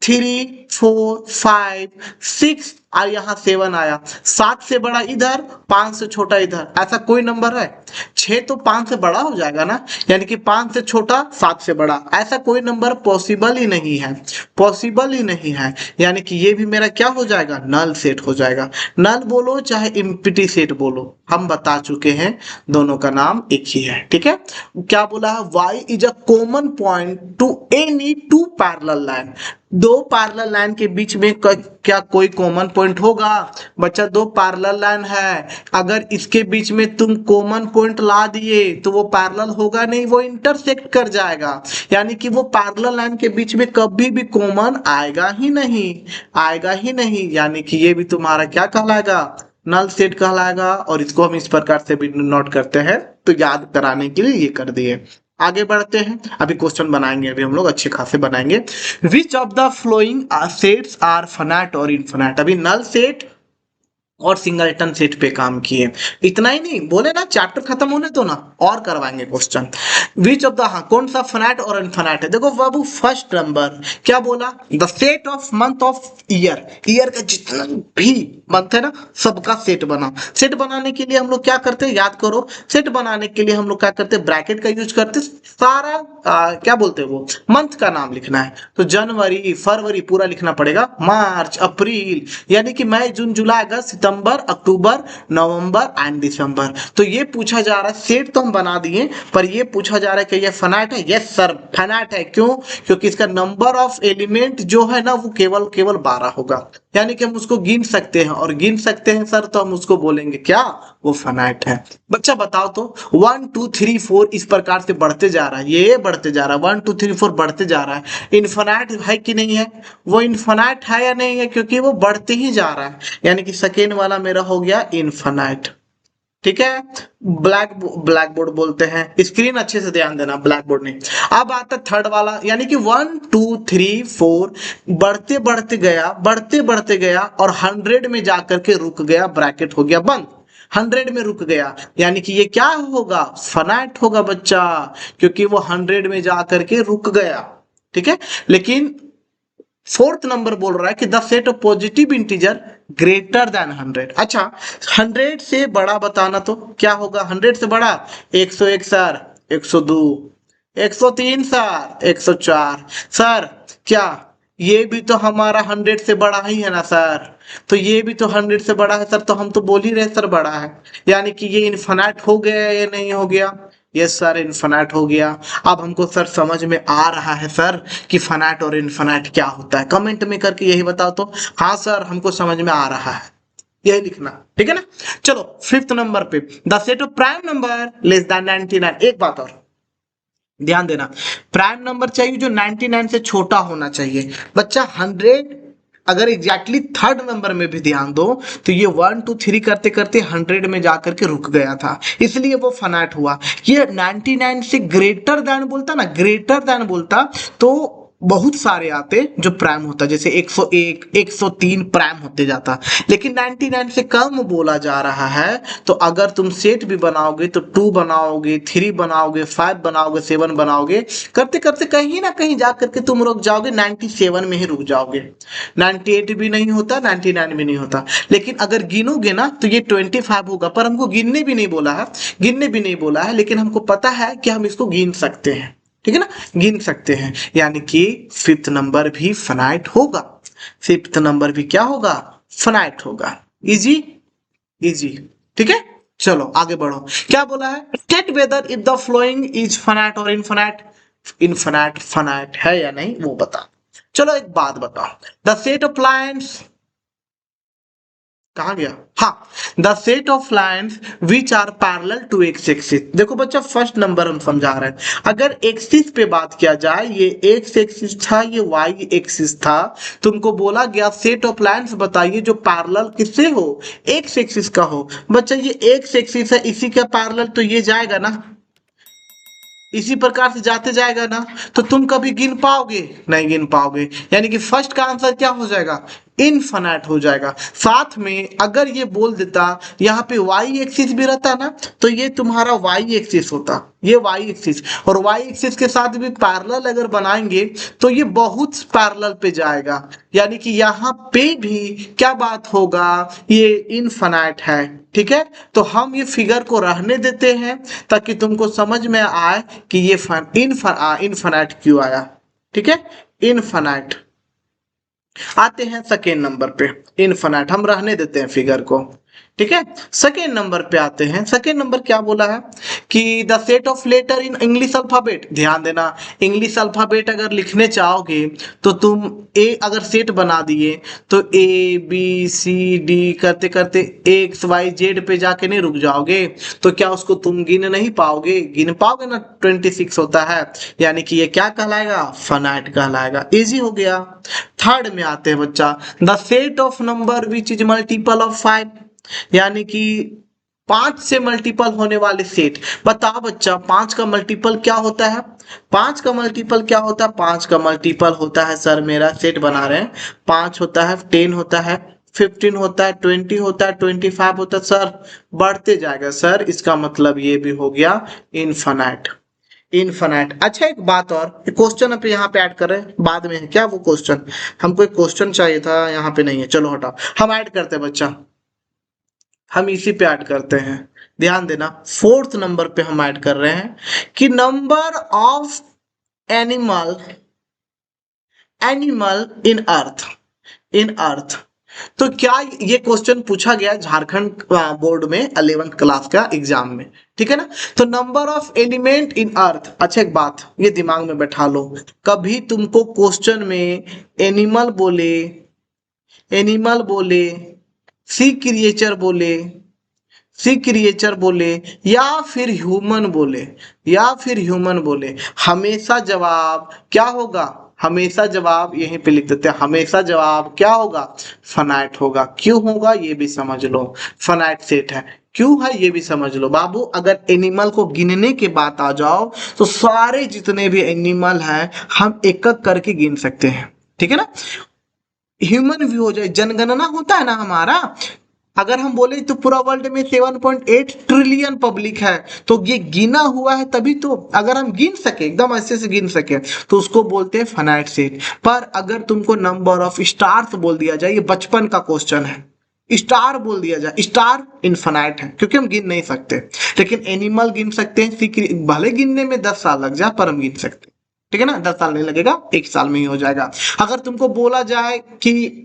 B: 3 4 5 6 और यहाँ 7 आया, 7 से बड़ा इधर, 5 से छोटा इधर, ऐसा कोई नंबर है? 6 तो 5 से बड़ा हो जाएगा ना, यानी कि 5 से छोटा 7 से बड़ा, ऐसा कोई नंबर पॉसिबल ही नहीं है, पॉसिबल ही नहीं है। यानी कि ये भी मेरा क्या हो जाएगा? नल सेट हो जाएगा। नल बोलो चाहे एम्प्टी सेट बोलो, हम बता चुके हैं दोनों का नाम एक ही है, ठीक है। क्या बोला है? y is a common point two any 2 parallel line. 2 parallel line के बीच में क्या कोई कॉमन पॉइंट होगा? बच्चा 2 पैरेलल लाइन है, अगर इसके बीच में तुम कॉमन पॉइंट ला दिए तो वो पैरेलल होगा नहीं, वो इंटरसेक्ट कर जाएगा। यानी कि वो पैरेलल लाइन के बीच में कभी भी कॉमन आएगा ही नहीं, आएगा ही नहीं। यानी कि ये भी तुम्हारा क्या कहलाएगा? नल सेट कहलाएगा। और इसको हम इस प्रकार से भी नोट करते हैं, तो याद कराने के लिए ये कर दिए। आगे बढ़ते हैं, अभी क्वेश्चन बनाएंगे, अभी हम लोग अच्छे खासे बनाएंगे। Which of the following sets are finite और इनफाइनाइट। अभी नल सेट और सिंगलटन सेट पे काम किए। इतना ही नहीं बोले ना, चैप्टर खत्म होने तो ना और करवाएंगे क्वेश्चन। विच ऑफ द, हाँ कौन सा फाइनाइट और इनफाइनाइट है? देखो बाबू फर्स्ट नंबर क्या बोला? The set of month of year, year का जितना भी मंथ है ना सबका सेट बना। सेट बनाने के लिए हम लोग क्या करते हैं? याद करो, सेट बनाने के लिए हम लोग क्या करते हैं? ब्रैकेट का यूज करते, सारा क्या बोलते हैं वो मंथ का नाम लिखना है। तो जनवरी फरवरी पूरा लिखना पड़ेगा, मार्च अप्रैल, यानी कि मई जून जुलाई अगस्त सितंबर सितंबर, अक्टूबर, नवंबर एंड दिसंबर। तो ये पूछा जा रहा है, सेट तो हम बना दिए पर ये पूछा जा रहा है कि ये फाइनाइट है। यस सर फाइनाइट है। क्यों? क्योंकि इसका नंबर ऑफ एलिमेंट जो है ना वो केवल 12 होगा, यानी कि हम उसको गिन सकते हैं, और गिन सकते हैं सर तो हम उसको बोलेंगे क्या? वो फाइनाइट है। बच्चा बताओ तो 1 2 3 4 इस प्रकार से बढ़ते जा रहा है, ये बढ़ते जा रहा है, 1 2 3 4 बढ़ते जा रहा है। इनफिनाइट है कि नहीं है? वो इनफिनाइट है या नहीं है? क्योंकि वो बढ़ते ही जा रहा है, यानी कि सेकेंड वाला मेरा हो गया इनफिनाइट। ठीक है, ब्लैक बोर्ड बोलते हैं, स्क्रीन अच्छे से ध्यान देना, ब्लैक बोर्ड नहीं। अब आता थर्ड वाला, यानी कि 1 2 3 4 बढ़ते बढ़ते गया और 100 में जाकर के रुक गया, ब्रैकेट हो गया बंद, 100 में रुक गया, यानी कि ये क्या होगा? फाइनाइट होगा बच्चा, क्योंकि वो 100 में जाकर के रुक गया। ठीक है, लेकिन फोर्थ नंबर बोल रहा है कि the set of positive integer greater than 100। अच्छा, 100 से बड़ा बताना तो क्या होगा? 100 से बड़ा 101 सर, 102, 103 सर, 104 सर। क्या ये भी तो हमारा 100 से बड़ा ही है ना सर? तो ये भी तो 100 से बड़ा है सर, तो हम तो बोल ही रहे सर बड़ा है, यानी कि ये इनफिनाइट हो गया या नहीं हो गया? यस सर इनफिनाइट हो गया। अब हमको सर समझ में आ रहा है सर कि फाइनाइट और इनफिनाइट क्या होता है। कमेंट में करके यही बताओ तो, हाँ सर हमको समझ में आ रहा है, यही लिखना। ठीक है ना? चलो फिफ्थ नंबर पे, the set of prime number less than 99। एक बात और ध्यान देना, प्राइम नंबर चाहिए जो 99 से छोटा होना चाहिए। बच्चा 100 अगर एग्जैक्टली थर्ड नंबर में भी ध्यान दो तो ये 1 2 3 करते करते 100 में जाकर के रुक गया था, इसलिए वो फाइनाइट हुआ। ये 99 से ग्रेटर देन बोलता ना, ग्रेटर देन बोलता तो बहुत सारे आते जो प्राइम होता, जैसे 101 103 प्राइम होते जाता, लेकिन 99 से कम बोला जा रहा है। तो अगर तुम सेट भी बनाओगे तो 2 बनाओगे, 3 बनाओगे, 5 बनाओगे, 7 बनाओगे, करते करते कहीं ना कहीं जाकर के तुम रुक जाओगे, 97 में ही रुक जाओगे। 98 भी नहीं होता, 99 भी नहीं होता, लेकिन अगर गिनोगे ना तो ये 25 होगा। पर हमको गिनने भी नहीं बोला है, गिनने भी नहीं बोला है, लेकिन हमको पता है कि हम इसको गिन सकते हैं। ठीक है ना, गिन सकते हैं, यानी कि फिफ्थ नंबर भी फाइनाइट होगा। फिफ्थ नंबर भी क्या होगा? फाइनाइट होगा। Easy easy. ठीक है, चलो आगे बढ़ो। क्या बोला है? State whether if the following is finite और इनफिनाइट। इनफिनाइट फाइनाइट है या नहीं वो बता। चलो एक बात बताओ, द सेट ऑफ लाइन्स कहा गया? हाँ, the set of lines which are parallel to x axis. देखो बच्चा फर्स्ट नंबर हम समझा रहे हैं, अगर एक्सिस पे बात किया जाए, ये एक्स एक्सिस था, ये वाई एक्सिस था, तुमको बोला गया सेट ऑफ लाइन्स बताइए जो पैरेलल किससे हो? एक्स एक्सिस का हो। बच्चा ये एक्स एक्सिस है, इसी का पैरेलल तो ये जाएगा ना, इसी प्रकार से जाते जाएगा ना, तो तुम कभी गिन पाओगे? नहीं गिन पाओगे, यानी कि फर्स्ट का आंसर क्या हो जाएगा? इनफिनाइट हो जाएगा। साथ में अगर ये बोल देता यहाँ पे वाई एक्सिस भी रहता ना, तो ये तुम्हारा वाई एक्सिस होता, ये वाई एक्सिस, और वाई एक्सिस के साथ भी पैरेलल अगर बनाएंगे तो ये बहुत पैरेलल पे जाएगा, यानी कि यहाँ पे भी क्या बात होगा? ये इनफिनाइट है। ठीक है, तो हम ये फिगर को रहने देते हैं ताकि तुमको समझ में आए कि ये इनफिनाइट क्यों आया। ठीक है, इनफिनाइट। आते हैं सेकेंड नंबर पे, इनफिनाइट हम रहने देते हैं फिगर को। ठीक है, सेकेंड नंबर पे आते हैं। सेकेंड नंबर क्या बोला है कि the set of letter in English alphabet. ध्यान देना, इंग्लिश अल्फाबेट अगर लिखने चाहोगे तो तुम ए अगर सेट बना दिए तो ए बी सी डी करते करते एक्स वाई जेड पे जाके नहीं रुक जाओगे, तो क्या उसको तुम गिन नहीं पाओगे? गिन पाओगे ना, 26 होता है, यानी कि ये क्या कहलाएगा? फाइनाइट कहलाएगा। इजी हो गया। थर्ड में आते हैं बच्चा, the set of number which is multiple of 5, यानी कि 5 से मल्टीपल होने वाले सेट। बताओ बच्चा 5 का मल्टीपल क्या होता है? 5 का मल्टीपल क्या होता है? 5 का मल्टीपल होता है सर, मेरा सेट बना रहे हैं, 5 होता है, 10 होता है, 15 होता है, 20 होता है, 25 होता है सर, बढ़ते जाएगा सर, इसका मतलब ये भी हो गया इनफिनाइट। इनफिनाइट। अच्छा एक बात और, क्वेश्चन अब यहाँ पे ऐड कर रहे हैं, बाद में है क्या वो क्वेश्चन? हमको एक क्वेश्चन चाहिए था, यहाँ पे नहीं है, चलो हटाओ, हम ऐड करते हैं बच्चा, हम इसी पे ऐड करते हैं। ध्यान देना, फोर्थ नंबर पे हम ऐड कर रहे हैं कि नंबर ऑफ एनिमल इन अर्थ तो क्या ये क्वेश्चन पूछा गया झारखंड बोर्ड में 11th क्लास का एग्जाम में, ठीक है ना। तो नंबर ऑफ एलिमेंट इन अर्थ, अच्छा एक बात ये दिमाग में बैठा लो, कभी तुमको क्वेश्चन में एनिमल बोले सी क्रिएचर बोले या फिर ह्यूमन बोले, हमेशा जवाब क्या होगा, हमेशा जवाब यहीं पे लिख देते हैं, हमेशा जवाब क्या होगा, फनाइट होगा। क्यों होगा ये भी समझ लो, फनाइट सेट है, क्यों है ये भी समझ लो बाबू। अगर एनिमल को गिनने के बात आ जाओ तो सारे जितने भी एनिमल हैं हम एक एक करके गिन सकते हैं, ठीक है ना। ह्यूमन भी हो जाए, जनगणना होता है ना हमारा, अगर हम बोले तो पूरा वर्ल्ड में 7.8 ट्रिलियन पब्लिक है, तो ये गिना हुआ है तभी तो, अगर हम गिन सके एकदम अच्छे से गिन सके तो उसको बोलते हैं फाइनाइट सेट। पर अगर तुमको नंबर ऑफ स्टार्स बोल दिया जाए, ये बचपन का क्वेश्चन है, स्टार बोल दिया जाए, स्टार इनफाइनाइट है क्योंकि हम गिन नहीं सकते, लेकिन एनिमल गिन सकते हैं, भले गिनने में 10 साल लग जाए पर हम गिन सकते हैं, ठीक है ना। 10 साल नहीं लगेगा, 1 साल में ही हो जाएगा। अगर तुमको बोला जाए कि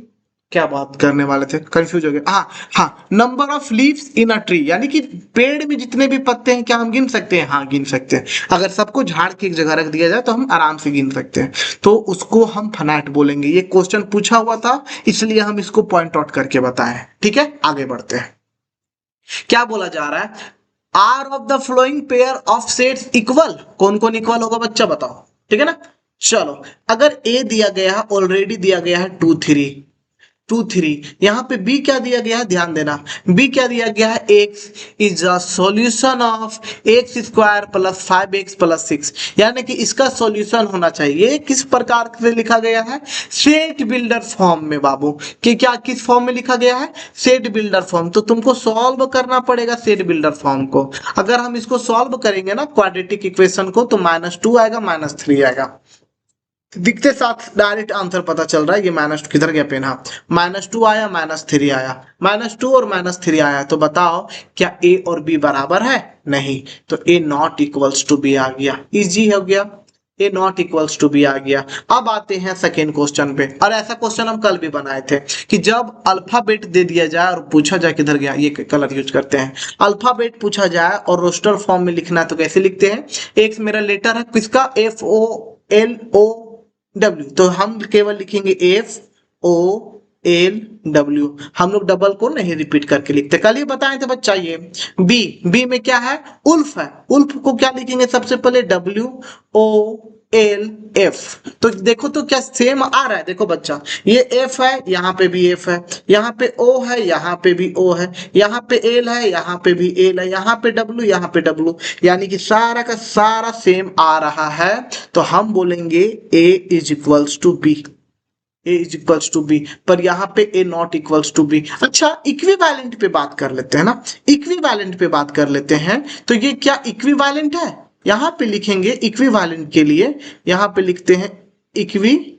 B: क्या बात करने वाले थे, कंफ्यूज हो गए, हाँ number of leaves in a tree, यानी कि पेड़ में जितने भी पत्ते हैं क्या हम गिन सकते हैं, हाँ गिन सकते हैं। अगर सबको झाड़ के एक जगह रख दिया जाए तो हम आराम से गिन सकते हैं, तो उसको हम फनाइट बोलेंगे। ये क्वेश्चन पूछा हुआ था इसलिए हम इसको पॉइंट आउट करके बताएं, ठीक है। आगे बढ़ते हैं, क्या बोला जा रहा है, are of the following pair of sets equal, कौन कौन इक्वल होगा बच्चा बताओ, ठीक है ना। चलो अगर ए दिया गया है, ऑलरेडी दिया गया है 2 3, यहाँ पे बी क्या दिया गया है, ध्यान देना, बी क्या दिया गया है, x is a solution of x square plus 5x plus 6, यानी कि इसका सॉल्यूशन होना चाहिए। किस प्रकार से लिखा गया है, सेट बिल्डर फॉर्म में बाबू, कि क्या किस फॉर्म में लिखा गया है, सेट बिल्डर फॉर्म। तो तुमको सॉल्व करना पड़ेगा सेट बिल्डर फॉर्म को। अगर हम इसको सॉल्व करेंगे ना क्वाड्रेटिक इक्वेशन को, तो -2 आएगा, -3 आएगा, दिखते साथ डायरेक्ट आंसर पता चल रहा है। ये -2 किधर गया पेन, हाँ -2 आया, -3 आया, -2 और -3 आया, तो बताओ क्या ए और बी बराबर है, नहीं, तो ए नॉट इक्वल्स टू बी आ गया, इजी हो गया, ए नॉट इक्वल्स टू बी आ गया। अब आते हैं सेकेंड क्वेश्चन पे, और ऐसा क्वेश्चन हम कल भी बनाए थे कि जब अल्फाबेट दे दिया जाए और पूछा जाए, किधर गया, ये कलर यूज करते हैं, अल्फाबेट पूछा जाए और रोस्टर फॉर्म में लिखना है तो कैसे लिखते हैं, एक्स मेरा लेटर है किसका, FOLOW, तो हम केवल लिखेंगे FOLW, हम लोग डबल को नहीं रिपीट करके लिखते, कल ही बताए थे बच्चा। ये बी में क्या है, उल्फ है, उल्फ को क्या लिखेंगे सबसे पहले, WOLF, तो देखो तो क्या सेम आ रहा है, देखो बच्चा ये F है, यहाँ पे भी F है, यहाँ पे O है, यहाँ पे भी O है, यहाँ पे L है, यहाँ पे भी L है, यहाँ पे W, यहाँ पे W, यानी कि सारा का सारा सेम आ रहा है, तो हम बोलेंगे A is equals to B, A is equals to B, पर यहाँ पे A not equals to B. अच्छा इक्विवेलेंट पे बात कर लेते हैं ना, इक्विवेलेंट पे बात कर लेते हैं, तो ये क्या इक्विवेलेंट है, यहाँ पे लिखेंगे इक्विवेलेंट के लिए, यहाँ पे लिखते हैं इक्विवेलेंट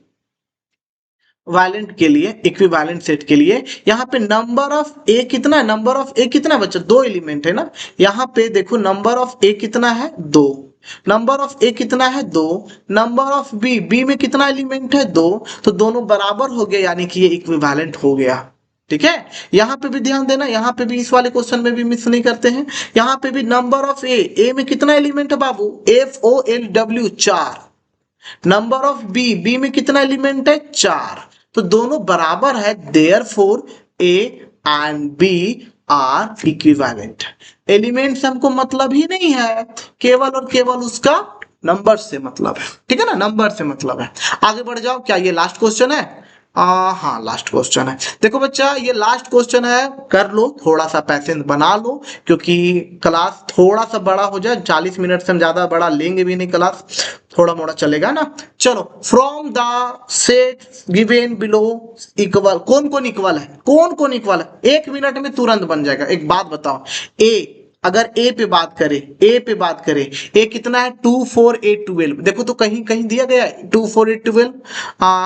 B: के लिए, इक्विवेलेंट सेट के लिए, यहाँ पे नंबर ऑफ ए कितना है, नंबर ऑफ ए कितना बच्चा, 2 एलिमेंट है ना, यहाँ पे देखो नंबर ऑफ ए कितना है, 2, नंबर ऑफ ए कितना है, 2, नंबर ऑफ बी में कितना एलिमेंट है, 2, तो दोनों बराबर हो गए, यानी कि ये इक्विवेलेंट हो गया, ठीक है। यहाँ पे भी ध्यान देना, यहाँ पे भी इस वाले क्वेश्चन में भी मिस नहीं करते हैं, यहाँ पे भी नंबर ऑफ ए में कितना एलिमेंट है बाबू, FOLW 4, नंबर ऑफ बी में कितना एलिमेंट है, 4, तो दोनों बराबर है, therefore A and B are equivalent. Element से हमको मतलब ही नहीं है, केवल और केवल उसका नंबर से मतलब है, ठीक है ना, नंबर से मतलब है। आगे बढ़ जाओ, क्या ये लास्ट क्वेश्चन है, हाँ लास्ट क्वेश्चन है। देखो बच्चा ये लास्ट क्वेश्चन है, कर लो, थोड़ा सा पैसेंस बना लो, क्योंकि क्लास थोड़ा सा बड़ा हो जाए, 40 मिनट से हम ज्यादा बड़ा लेंगे भी नहीं क्लास, थोड़ा मोड़ा चलेगा ना। चलो, from the set given below equal, कौन कौन इक्वल है, कौन कौन इक्वल है, 1 मिनट में तुरंत बन जाएगा। एक बात बताओ, ए अगर ए पे बात करें, ए कितना है, 2 4 8 12, देखो तो कहीं कहीं दिया गया है 2 4 8 12,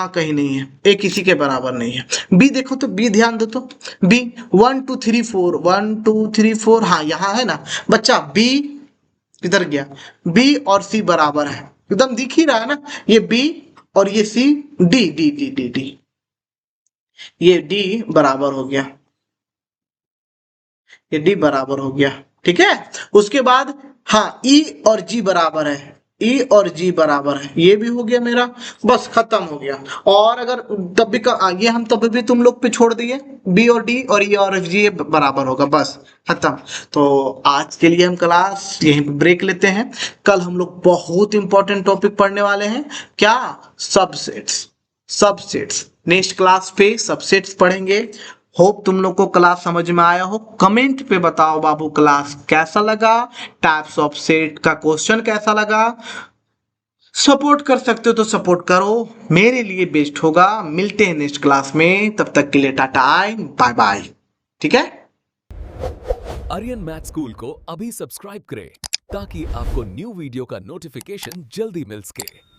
B: कहीं नहीं है, ए किसी के बराबर नहीं है। बी देखो तो, बी ध्यान दो तो, बी 1 2 3 4 1 2 3 4, हाँ यहाँ है ना बच्चा, बी किधर गया, बी और सी बराबर है, एकदम दिख ही रहा है ना, ये बी और ये C, D D D D D, ये डी बराबर हो गया, ये डी बराबर हो गया। ठीक है, उसके बाद हाँ ई और जी बराबर है, ई और जी बराबर है, ये भी हो गया मेरा, बस खत्म हो गया। और अगर तब भी ये हम तब भी तुम लोग पे छोड़ दिए, बी और डी और ई और जी बराबर होगा, बस खत्म। तो आज के लिए हम क्लास यहीं पे ब्रेक लेते हैं। कल हम लोग बहुत इंपॉर्टेंट टॉपिक पढ़ने वाले हैं, क्या? सबसेट्स। सबसेट्स नेक्स्ट क्लास पे सबसेट्स पढ़ेंगे। होप तुम लोग को क्लास समझ में आया हो। कमेंट पे बताओ बाबू क्लास कैसा लगा, टाइप्स ऑफ सेट का क्वेश्चन कैसा लगा। सपोर्ट कर सकते हो तो सपोर्ट करो, मेरे लिए बेस्ट होगा। मिलते हैं नेक्स्ट क्लास में, तब तक के लिए टाटा, बाय बाय। ठीक है,
A: आर्यन मैथ स्कूल को अभी सब्सक्राइब करें ताकि आपको न्यू वीडियो का नोटिफिकेशन जल्दी मिल सके।